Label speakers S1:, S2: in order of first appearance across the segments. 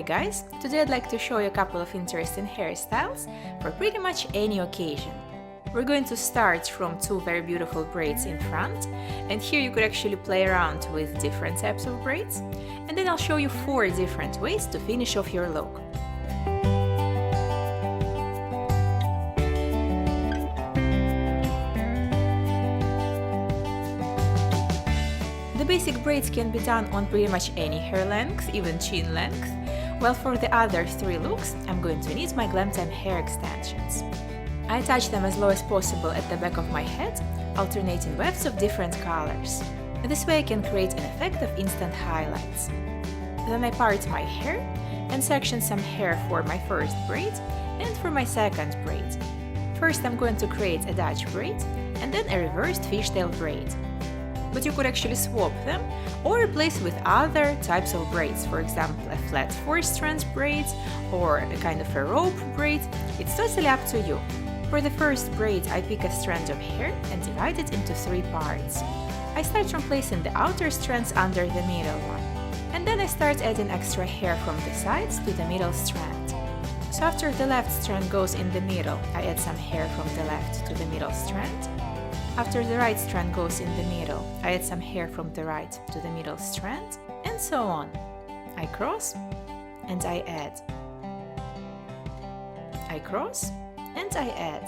S1: Hi guys! Today I'd like to show you a couple of interesting hairstyles for pretty much any occasion. We're going to start from two very beautiful braids in front, and here you could actually play around with different types of braids, and then I'll show you 4 different ways to finish off your look. The basic braids can be done on pretty much any hair length, even chin length, while for the other 3 looks I'm going to need my Glam Time hair extensions. I attach them as low as possible at the back of my head, alternating wefts of different colors. This way I can create an effect of instant highlights. Then I part my hair and section some hair for my first braid and for my second braid. First I'm going to create a Dutch braid and then a reversed fishtail braid. But you could actually swap them or replace with other types of braids, for example a flat 4-strand braid or a kind of a rope braid. It's totally up to you. For the first braid I pick a strand of hair and divide it into 3 parts. I start from placing the outer strands under the middle one, and then I start adding extra hair from the sides to the middle strand. So after the left strand goes in the middle, I add some hair from the left to the middle strand. After the right strand goes in the middle, I add some hair from the right to the middle strand, and so on. I cross and I add. I cross and I add.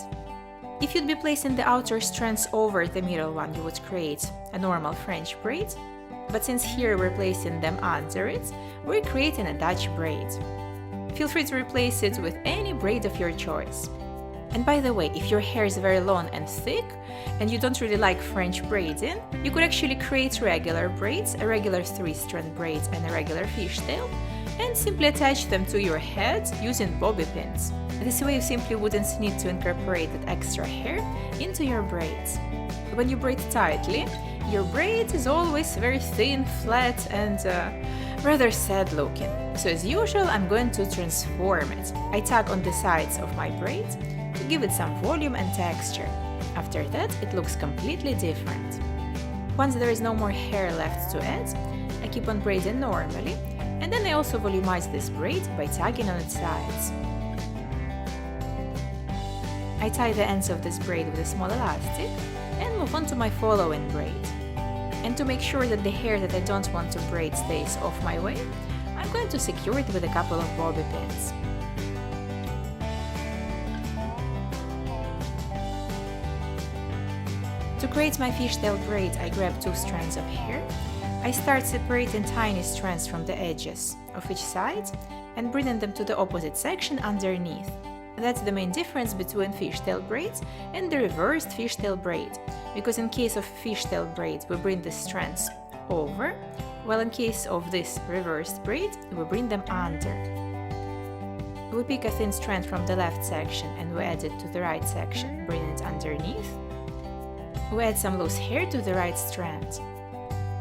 S1: If you'd be placing the outer strands over the middle one, you would create a normal French braid, but since here we're placing them under it, we're creating a Dutch braid. Feel free to replace it with any braid of your choice. And by the way, if your hair is very long and thick, and you don't really like French braiding, you could actually create regular braids, a regular 3-strand braid and a regular fishtail, and simply attach them to your head using bobby pins. This way you simply wouldn't need to incorporate that extra hair into your braids. When you braid tightly, your braid is always very thin, flat and rather sad looking. So as usual, I'm going to transform it. I tug on the sides of my braid to give it some volume and texture. After that, it looks completely different. Once there is no more hair left to add, I keep on braiding normally, and then I also volumize this braid by tugging on its sides. I tie the ends of this braid with a small elastic and move on to my following braid. And to make sure that the hair that I don't want to braid stays off my way, I'm going to secure it with a couple of bobby pins. To create my fishtail braid, I grab 2 strands of hair. I start separating tiny strands from the edges of each side and bringing them to the opposite section underneath. That's the main difference between fishtail braids and the reversed fishtail braid, because in case of fishtail braid we bring the strands over, while in case of this reversed braid we bring them under. We pick a thin strand from the left section and we add it to the right section, bringing it underneath. We add some loose hair to the right strand.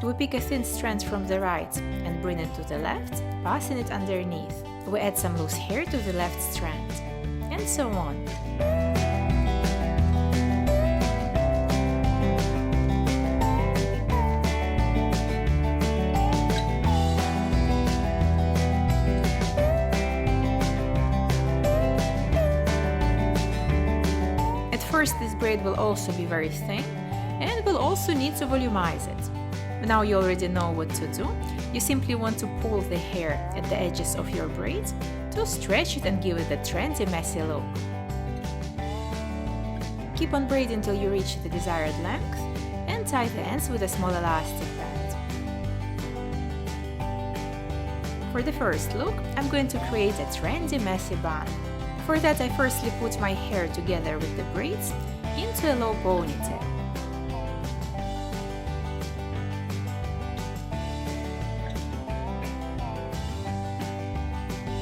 S1: We pick a thin strand from the right and bring it to the left, passing it underneath. We add some loose hair to the left strand, and so on. At first this braid will also be very thin, and we'll also need to volumize it. Now you already know what to do. You simply want to pull the hair at the edges of your braid to stretch it and give it a trendy, messy look. Keep on braiding until you reach the desired length and tie the ends with a small elastic band. For the first look, I'm going to create a trendy, messy bun. For that I firstly put my hair together with the braids into a low ponytail.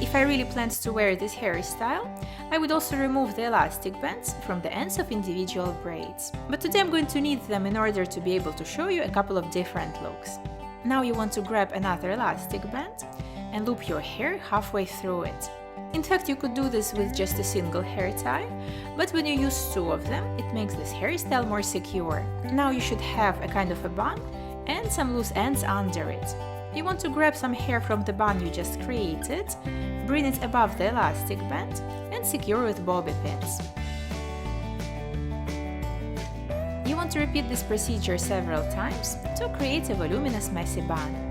S1: If I really planned to wear this hairstyle, I would also remove the elastic bands from the ends of individual braids. But today I'm going to need them in order to be able to show you a couple of different looks. Now you want to grab another elastic band and loop your hair halfway through it. In fact, you could do this with just a single hair tie, but when you use 2 of them, it makes this hairstyle more secure. Now you should have a kind of a bun and some loose ends under it. You want to grab some hair from the bun you just created, bring it above the elastic band and secure with bobby pins. You want to repeat this procedure several times to create a voluminous messy bun.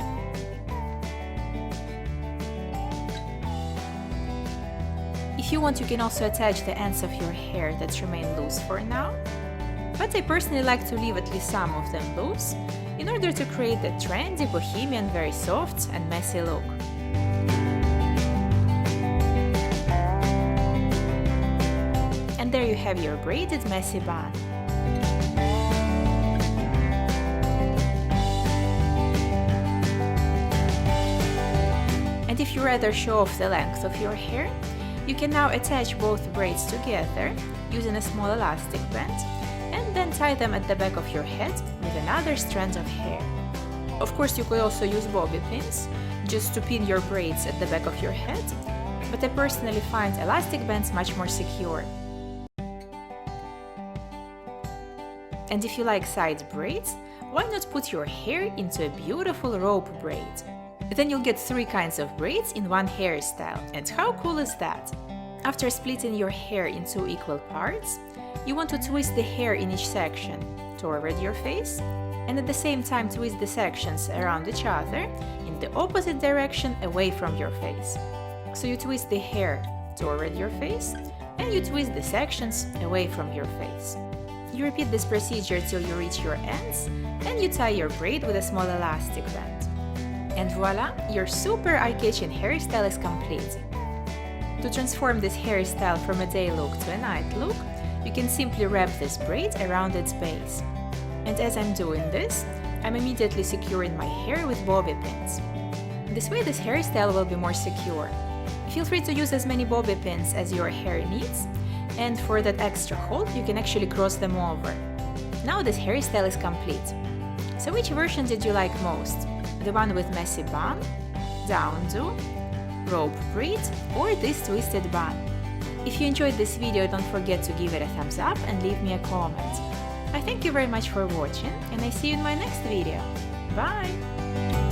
S1: If you want, you can also attach the ends of your hair that remain loose for now, but I personally like to leave at least some of them loose in order to create the trendy, bohemian, very soft and messy look. And there you have your braided messy bun. And if you rather show off the length of your hair, you can now attach both braids together using a small elastic band and then tie them at the back of your head with another strand of hair. Of course, you could also use bobby pins just to pin your braids at the back of your head, but I personally find elastic bands much more secure. And if you like side braids, why not put your hair into a beautiful rope braid? Then you'll get 3 kinds of braids in one hairstyle, and how cool is that? After splitting your hair in 2 equal parts, you want to twist the hair in each section toward your face, and at the same time twist the sections around each other in the opposite direction away from your face. So you twist the hair toward your face, and you twist the sections away from your face. You repeat this procedure till you reach your ends, and you tie your braid with a small elastic band. And voila, your super eye-catching hairstyle is complete. To transform this hairstyle from a day look to a night look, you can simply wrap this braid around its base. And as I'm doing this, I'm immediately securing my hair with bobby pins. This way this hairstyle will be more secure. Feel free to use as many bobby pins as your hair needs, and for that extra hold you can actually cross them over. Now this hairstyle is complete. So which version did you like most? The one with messy bun, downdo, rope braid, or this twisted bun? If you enjoyed this video, don't forget to give it a thumbs up and leave me a comment. I thank you very much for watching, and I see you in my next video. Bye!